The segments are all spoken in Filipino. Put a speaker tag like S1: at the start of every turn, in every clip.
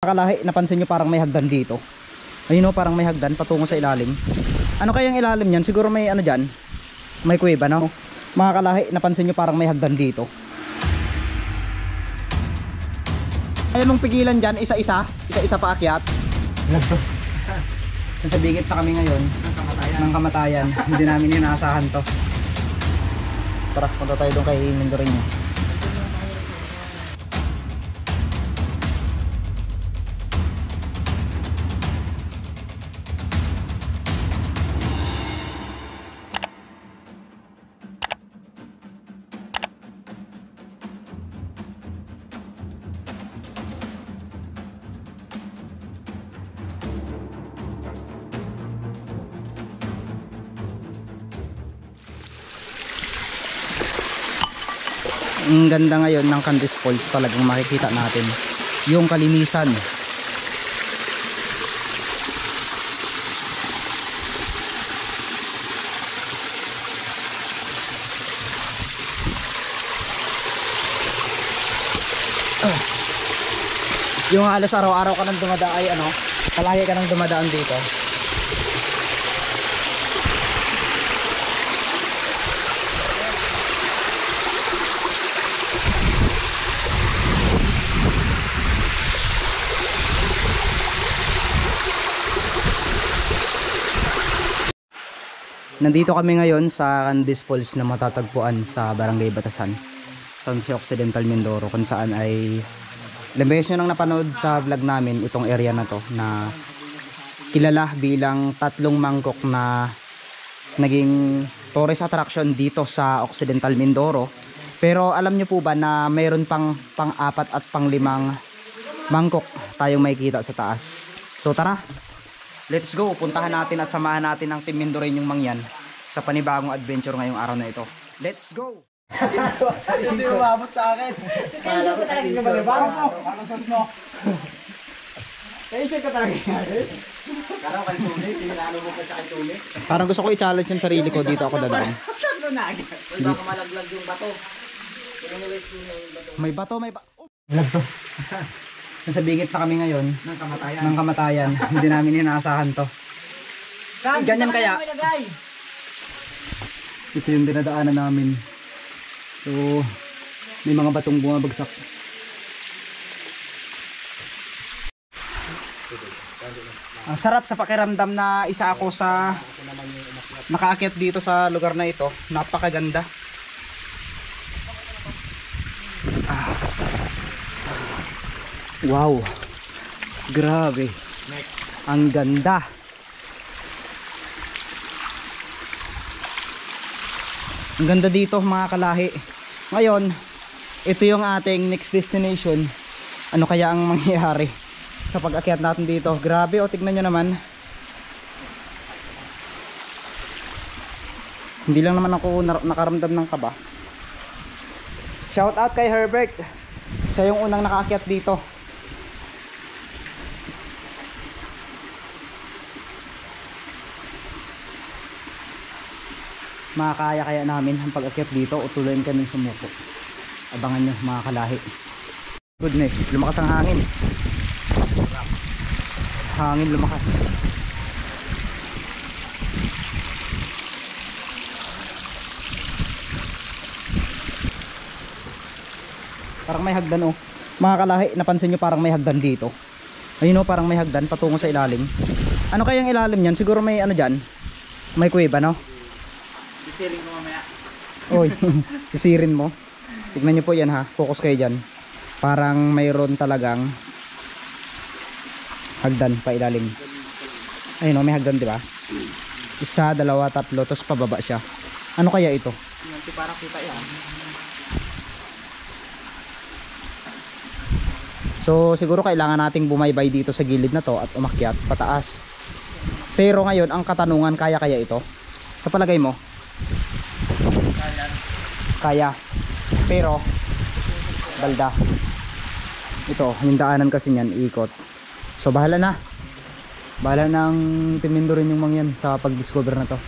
S1: Kalahi, napansin nyo parang may hagdan dito. Ayun o, parang may hagdan patungo sa ilalim. Ano kayang ilalim yan? Siguro may ano dyan, may kuweba, no? Mga kalahi, napansin nyo parang may hagdan dito. Ayaw mong pigilan dyan, isa-isa paakyat. Sa bingit na kami ngayon ng kamatayan. Hindi namin inaasahan to. Tara, punta tayo doon kay Mindorino. Ang ganda ngayon ng Candies Falls, talagang makikita natin yung kalinisan. Yung halos araw-araw ka nang dumadaan ay ano, palagi ka nang dumadaan dito. Nandito kami ngayon sa Candies Falls na matatagpuan sa Barangay Batasan, San Jose Occidental, Mindoro, kung saan ay ilang beses nyo nang napanood sa vlog namin itong area na to, na kilala bilang tatlong mangkok na naging tourist attraction dito sa Occidental Mindoro. Pero alam nyo po ba na mayroon pang-apat at pang-limang mangkok tayong makikita sa taas? So tara, let's go, puntahan natin at samahan natin ang Team Mindoreñong Mangyan sa panibagong adventure ngayong araw na ito. Let's go!
S2: Hindi umabot sa akin. Kaya ko talaga yung manibago mo. Kaya ka talaga yaris. Karaw kay Tuli, tinalo mo pa siya kay Tuli.
S1: Parang gusto ko i-challenge yung sarili ko, dito ako dadaan.
S2: Saan na agad? Uy, baka malaglag yung bato.
S1: May bato, may bato. Malagto. Nasa bingit na kami ngayon ng kamatayan. Hindi namin inaasahan to. Ganyan kaya. Ito yung dinadaanan namin. So may mga batong bumabagsak. Ang sarap sa pakiramdam na isa ako sa nakaakyat dito sa lugar na ito. Napakaganda. Wow, grabe, ang ganda. Ang ganda dito mga kalahi. Ngayon, ito yung ating next destination. Ano kaya ang mangyayari sa pag-akyat natin dito? Grabe, o tignan nyo naman. Hindi lang naman ako nakaramdam ng kaba. Shout out kay Herbert, siya yung unang nakaakyat dito. Makakaya namin ang pag-akyat dito o tuloyin kami sumuko. Abangan nyo mga kalahi. Goodness, lumakas ang hangin. Hangin lumakas. Parang may hagdan oh. Mga kalahi, napansin nyo parang may hagdan dito. Ayun oh, parang may hagdan patungo sa ilalim. Ano kayang ilalim yan? Siguro may ano dyan, may kuweba, no?
S2: Sisirin mo mamaya.
S1: Oy, sisirin mo. Tignan nyo po yan ha, focus kayo dyan. Parang mayroon talagang hagdan pa ilalim. Ayun o, may hagdan diba? Isa, dalawa, tatlo, tapos pababa siya. Ano kaya ito?
S2: Hindi parang kita yan.
S1: So siguro kailangan nating bumaybay dito sa gilid na to at umakyat pataas. Pero ngayon ang katanungan, kaya kaya ito? Sa palagay mo? Kaya. Pero balda. Ito, yung daanan kasi niyan ikot. So bahala na. Bahala ng Team Mindoreñong Mangyan sa pag-discover na to.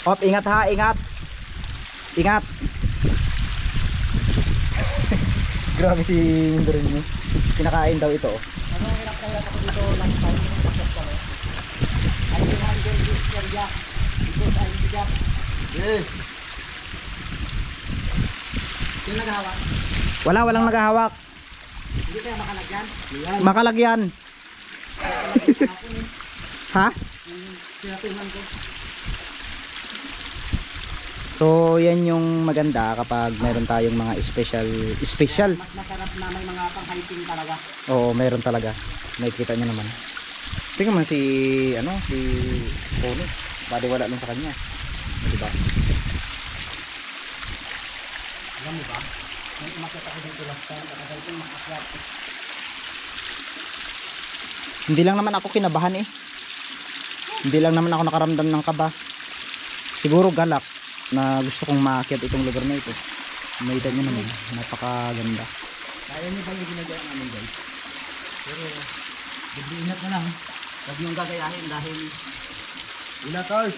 S1: Op, ingat ha, ingat. Ingat. Grabe si Mindorino. Kinakain daw ito.
S2: Ano ang hirap ako dito last time yung tapos kami. I can handle this area because I'm bigat. Yes. Sino naghahawak?
S1: Walang naghahawak.
S2: Hindi kaya makalagyan?
S1: Makalagyan.
S2: Ako eh.
S1: Ha?
S2: Yung sinatuhan ko.
S1: So yan yung maganda kapag meron tayong mga special.
S2: Mas masarap na may mga pang-hiking talaga.
S1: Oo, meron talaga. Nakikita niyo naman. Tingnan man si Polo. Bali wala lang sa kanya. Diba?
S2: Alam mo ba? Nung umakyat ako dito last time, katagal ko makakyat.
S1: Hindi lang naman ako kinabahan eh. Hindi lang naman ako nakaramdam ng kaba. Siguro galak na gusto kong maakyat itong lugar na ito. Makita nyo naman, napakaganda.
S2: Kaya niyo ba yung ginagawa namin guys? Pero, ingat na lang. Huwag niyong gagayahin dahil inators.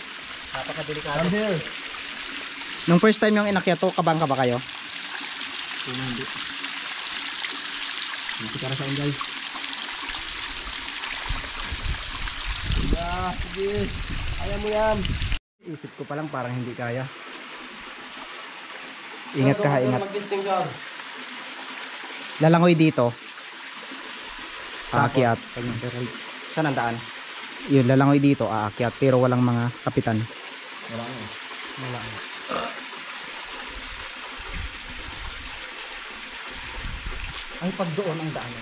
S2: Napakadelikado. Come here.
S1: Nung first time yung inakyat to, kabang ka ba kayo?
S2: Hindi. Hindi para saan guys. Sige. Kaya mo yan.
S1: Isip ko pa lang parang hindi kaya. Ingat ka, ingat. Lalangoy dito. Aakyat. Saan ang daan? Yun, lalangoy dito, aakyat. Pero walang mga kapitan.
S2: Wala. Ay, pag doon ang daan.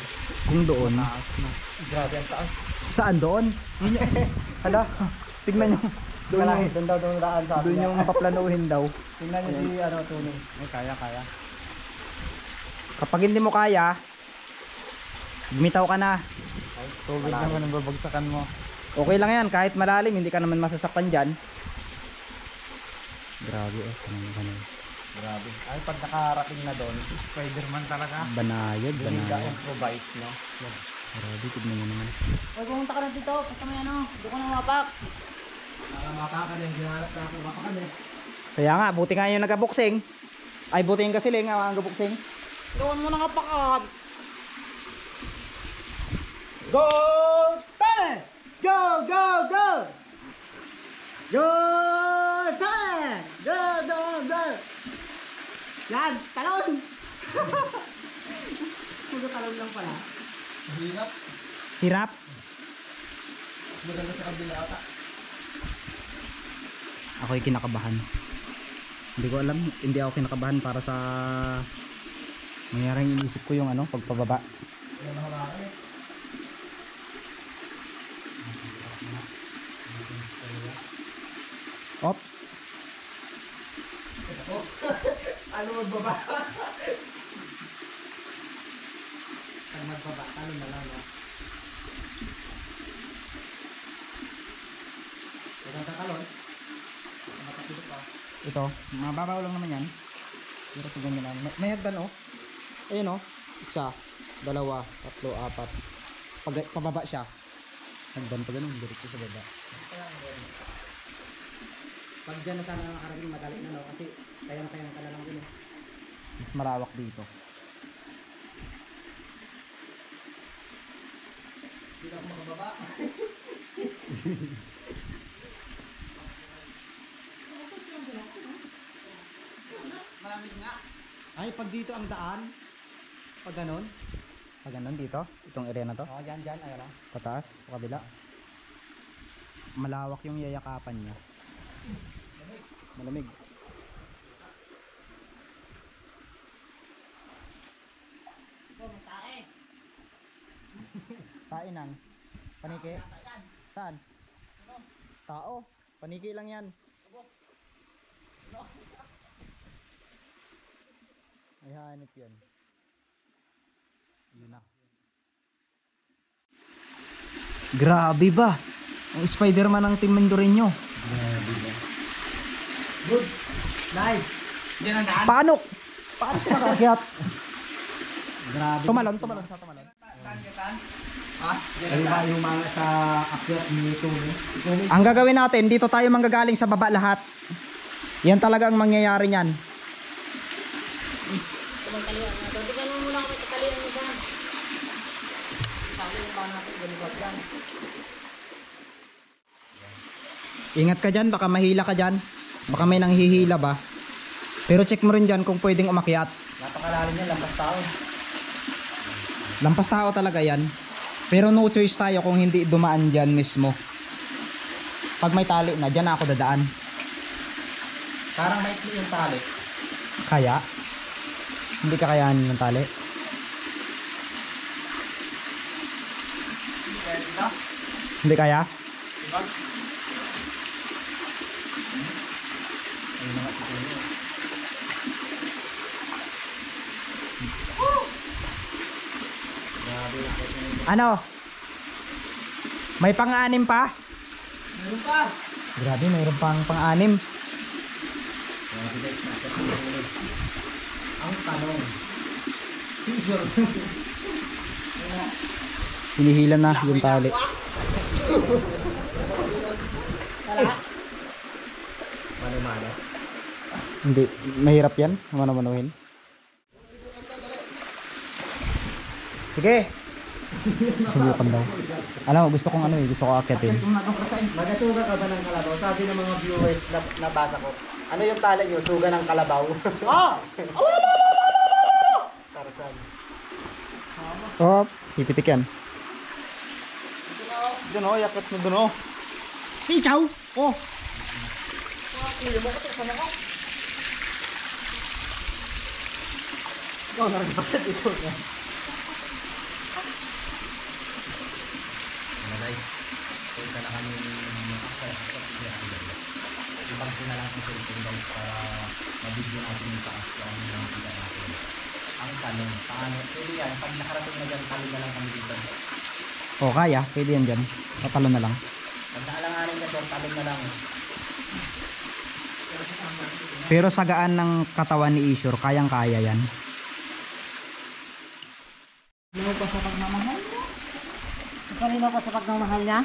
S1: Kung doon.
S2: Taas na. Grabe ang taas.
S1: Saan doon? Hala, tignan nyo.
S2: Doon daw daan sa
S1: Doon yung paplanuhin daw.
S2: Tingnan niyo si Tony. Ay, kaya.
S1: Kapag hindi mo kaya, bumitaw ka na.
S2: Ay, tubig naman ang babagsakan mo.
S1: Okay lang yan, kahit malalim, hindi ka naman masasaktan dyan. Grabe eh,
S2: Grabe. Ay, pag nakarating na doon, Spider-Man talaga.
S1: banayad,
S2: Doon yung
S1: banayad.
S2: improvise, no?
S1: Grabe, tignan nyo naman.
S3: Huwag pumunta ka na dito, basta may ano, doon ka na mapak.
S2: Nakamapakan eh, ginalap na ako mapakan eh.
S1: Kaya nga, buti nga yung nagkabuksing. Ay, buti yung kasiling, ang nagkabuksing.
S3: Doon mo na kapakan.
S2: Go! Tane! Go! Go! Go! Go! Tane! Go! Go! Go!
S3: Yan, talon.
S2: Puro talon lang pala. Mahirap.
S1: Hirap.
S2: Maganda sa kabila ata.
S1: Ako'y kinakabahan. Hindi ko alam, hindi ako kinakabahan para sa mangyaring inisip ko yung pagpababa.
S2: Yan ang hawakan eh.
S1: Ops.
S2: Ano magbaba? Pag magbaba, talon na lang. Huwag ang tatalon. Matapilok pa.
S1: Ito, mababaw lang naman yan. Pero tignan nyo lang. May hagdan oh. Ayun oh. Isa, dalawa, tatlo, apat. Pag pababa siya. Hagdan pa ganun, diretso sa baba.
S2: Pag dyan na sana nakarating, madali na no? Kasi kayang-kayang ka na lang din eh.
S1: Mas malawak dito.
S2: Hindi na ako makababa. Malamig nga.
S1: Ay, pag dito ang daan. Pag ganun. Pag ganun dito. Itong area na to.
S2: Oh, dyan, ayan lang.
S1: Pataas, kabila. Malawak yung yayakapan niya. Malamig. Tae nang. Paniki. Saan? Tao. Paniki lang yan. Ay hanip yan. Yun na. Grabe ba? Ang Spider-Man ng Team Mendoreño.
S2: Good. Nice. Diyan ang daan.
S1: Paano? Paano siya nakakyat?
S2: Grabe.
S1: Tumalon sa tumalon.
S2: Ha? Ay ba yung mga sa akyat ni Tony?
S1: Ang gagawin natin, dito tayo manggagaling sa baba lahat. Yan talaga ang mangyayari niyan.
S3: Tumang kaliwa na. Doon ka na muna kami natin, ganito yan.
S1: Ingat ka dyan, baka mahila ka dyan. Baka may nanghihila ba. Pero check mo rin dyan kung pwedeng umakyat.
S3: Napakalalim yan, lampas tao.
S1: Lampas tao talaga yan. Pero no choice tayo kung hindi dumaan dyan mismo. Pag may tali na, dyan ako dadaan.
S3: Parang maikli yung tali.
S1: Kaya? Hindi kakayanin ng tali. Hindi kaya? Ano? May pang-anim pa?
S3: Meron pa.
S1: Grabe, mayroon pang pang-anim.
S3: Ang tanong.
S1: Hinihila na yung tali.
S3: Wala.
S2: Mano-mano.
S1: Hindi, mahirap yan. Mano-manuhin. Sige. Subukan daw. Alam mo, gusto kong ano eh, gusto ko akitin.
S3: Magasuga ka ba ng kalabaw? Sabi ng mga viewers na nabasa ko. Ano yung tali nyo? Suga ng kalabaw? Ah! Tarzan.
S1: Oh, pipitik yan. Doon oh, yakot mo doon oh.
S3: Ikaw? Oh! Ikaw nakagpasa dito.
S2: Ano guys? Punta na kami ibang sila lang ang cellphone guys para mabigyan natin yung taas kung ano yung nakita natin. Ang tanong, paano? Pwede yan, pag nakarating na dyan, talo na lang kami dito.
S1: Oh, kaya. Pwede yan dyan. Tatalo na lang.
S2: Pag naalanganin ka dyan, talo na lang.
S1: Pero sa gaan ng katawan ni Isure, kayang-kaya yan.
S3: Kanino pa sa pagmamahal niya? Kanino pa sa pagmamahal niya?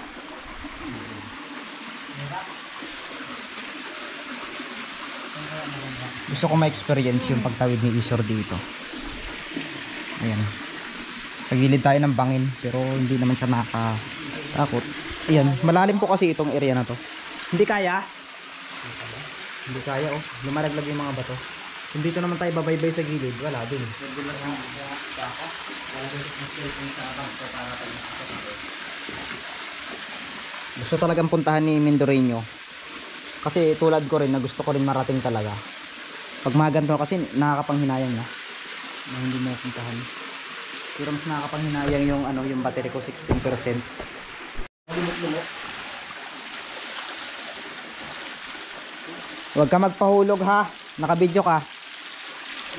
S1: Gusto ko ma-experience yung pagtawid ni Isure dito. Ayan. Sa gilid tayo ng bangin, pero hindi naman siya nakakatakot. Ayan, malalim po kasi itong area na to. Hindi kaya? Hindi kaya oh. Lumalaglag yung mga bato. Kung dito naman tayo babaybay sa gilid, wala din. Gusto talagang puntahan ni Mindoreno. Kasi tulad ko rin na gusto ko rin marating talaga. Pag mga ganito kasi nakakapanghinayang na hindi mo puntahan. Pero mas nakakapanghinayang yung ano, yung battery ko 16%. Huwag ka magpahulog ha. Nakabidyo ka.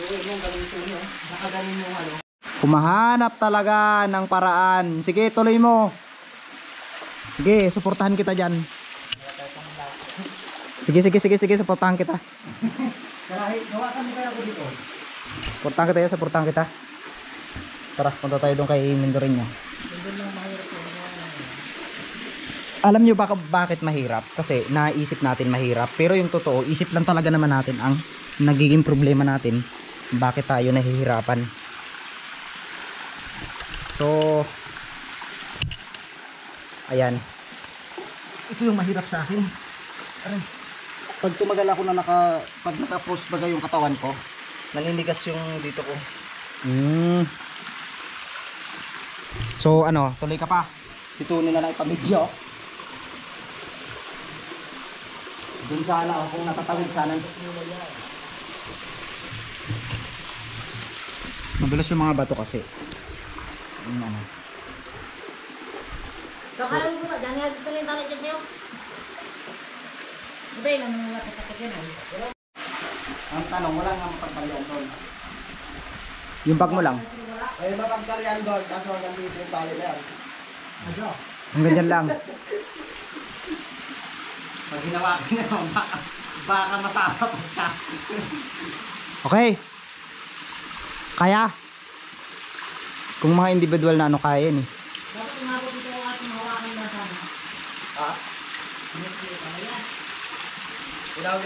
S3: Nakagaling yung ano.
S1: Kumahanap talaga ng paraan. Sige, tuloy mo. Sige, suportahan kita dyan. Sige, suportahan kita.
S3: Gawasan mo kaya ako dito.
S1: Suportahan kita. Tara, punta tayo doon kay Mindoreno. Alam nyo bakit mahirap? Kasi naisip natin mahirap. Pero yung totoo, isip lang talaga naman natin ang nagiging problema natin. Bakit tayo nahihirapan? So, ayan.
S3: Ito yung mahirap sa akin. Aray. Pag tumagal ako na pag naka-post bagay yung katawan ko, naninigas yung dito ko.
S1: So, ano, tuloy ka pa.
S3: Situnin na lang ipamidyo. Doon sana ako kung natatawid sana.
S1: Madulas yung mga bato kasi. Yung ano.
S3: Kakaroon mo ba? Diyan nga gusto lang talit dyan sa'yo. Hindi, naman nga sa yan. Ang tanong, wala nga mapagkalian doon.
S1: Yung bag mo lang.
S3: Ay, mapagkalian doon, kaso hanggang dito yung tali na yan.
S1: Hanggang dyan lang.
S3: Pag ginawa ko naman, baka masama pa siya.
S1: Okay. Kaya. Kung mga individual na ano kaya yun eh.
S3: Dapat umabot dito ang ating hawakan na sana.
S2: Ha? Ilaw.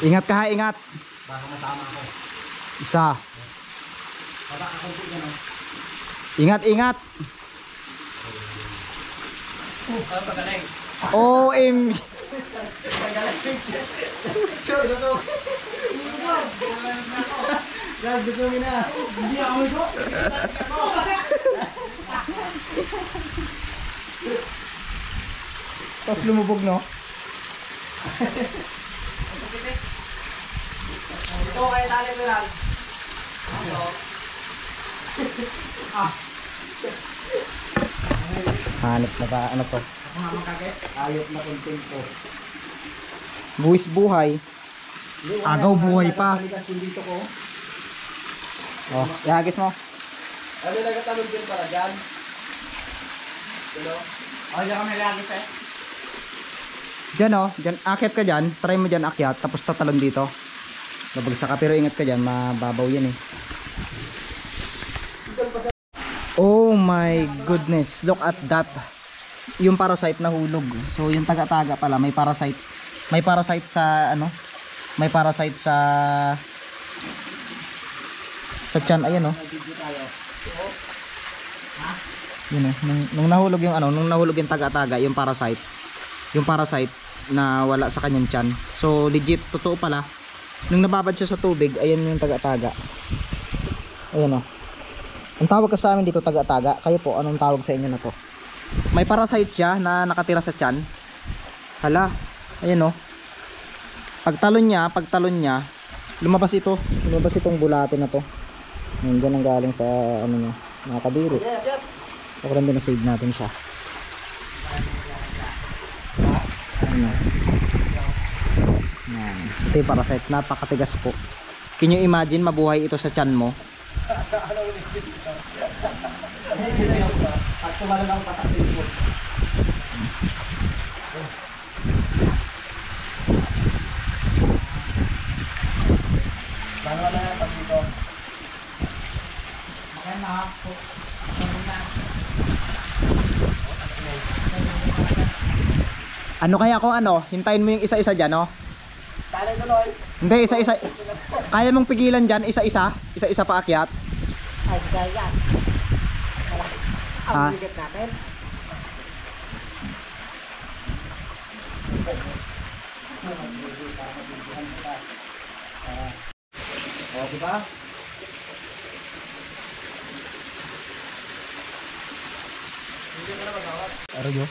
S1: Ingat ka ha, ingat.
S2: Baka masama ako.
S1: Isa.
S3: Baba ako dito, no?
S1: Ingat, ingat.
S3: Pagaling.
S1: OMG.
S3: Sure, gusto. Guys, gusto mo na. Hindi ako ito.
S1: Tapos lumubog, no?
S3: Ito kaya tali ko yan.
S1: Hanip na ba? Ano to?
S3: Ako nga magkagay. Ayot na content ko.
S1: Buwis buhay. Agaw buhay pa.
S3: Maligas yung dito ko.
S1: Oh, ihagis mo.
S3: Ano nagtatalon din para dyan? Ano?
S2: Oh, diyan kami lagi pa.
S1: Diyan oh, diyan, akyat ka dyan. Try mo dyan akyat, tapos tatalon dito. Babagsak ka, pero ingat ka dyan, mababaw yan eh. Oh my goodness, look at that. Yung parasite na hulog. So yung taga-taga pala, may parasite. May parasite sa ano? May parasite sa tiyan, ayan oh. Yun oh, nung nahulog yung ano, nung nahulog yung taga-taga, yung parasite na wala sa kanyang tiyan. So legit, totoo pala. Nung nababad siya sa tubig, ayan yung taga-taga. Ayan oh. Ang tawag ka sa amin dito taga-taga. Kayo po, anong tawag sa inyo na to? May parasite siya na nakatira sa tiyan. Hala, ayan oh. Pagtalon niya, lumabas itong bulate na to. Diyan ang galing sa ano niya, mga kadiri. Okay lang din na save natin siya. Ano? Yan. Ito yung parasite, napakatigas po. Can you imagine mabuhay ito sa tiyan mo?
S3: At tumalo ng pataktin po. Bangwa na yan pag dito.
S2: Maganda po.
S1: Ano kaya kung ano, hintayin mo yung isa-isa dyan, no?
S3: Talay tuloy.
S1: Hindi, isa-isa. Kaya mong pigilan dyan, isa-isa? Isa-isa pa akyat?
S3: Ay, kaya.
S1: Ha?
S3: Ang bigat natin. O, diba?
S1: Arayo.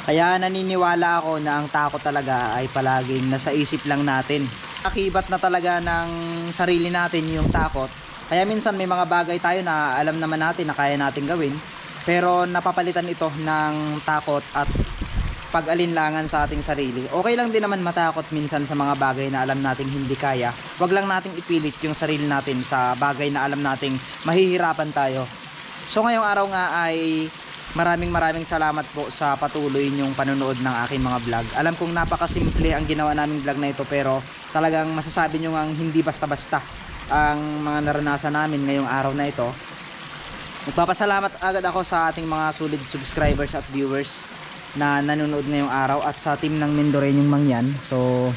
S1: Kaya naniniwala ako na ang takot talaga ay palaging nasa isip lang natin. Akibat na talaga ng sarili natin yung takot. Kaya minsan may mga bagay tayo na alam naman natin na kaya natin gawin, pero napapalitan ito ng takot at pag-alinlangan sa ating sarili. Okay lang din naman matakot minsan sa mga bagay na alam nating hindi kaya. Huwag lang nating ipilit yung sarili natin sa bagay na alam nating mahihirapan tayo. So ngayong araw nga ay maraming salamat po sa patuloy niyong panonood ng aking mga vlog. Alam kong napakasimple ang ginawa naming vlog na ito, pero talagang masasabi nyo nga hindi basta-basta ang mga naranasan namin ngayong araw na ito. Nagpapasalamat agad ako sa ating mga solid subscribers at viewers na nanonood ngayong araw, at sa team ng Mindoreñong Mangyan. So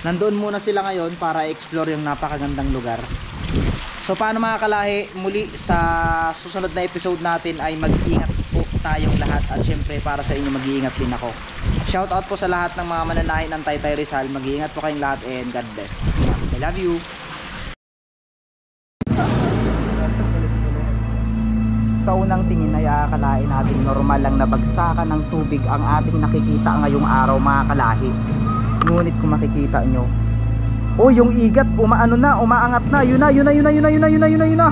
S1: nandoon muna sila ngayon para i-explore yung napakagandang lugar. So paano mga kalahi, muli sa susunod na episode natin ay mag-iingat po tayong lahat, at syempre para sa inyo mag-iingat din ako. Shout out po sa lahat ng mga mananahin ng Taytay Rizal. Mag-iingat po kayong lahat and God bless. I love you. Sa unang tingin ay akalain natin normal lang na bagsakan ng tubig ang ating nakikita ngayong araw mga kalahi. Ngunit kung makikita nyo, oh yung igat umaano na, umaangat na, yun na.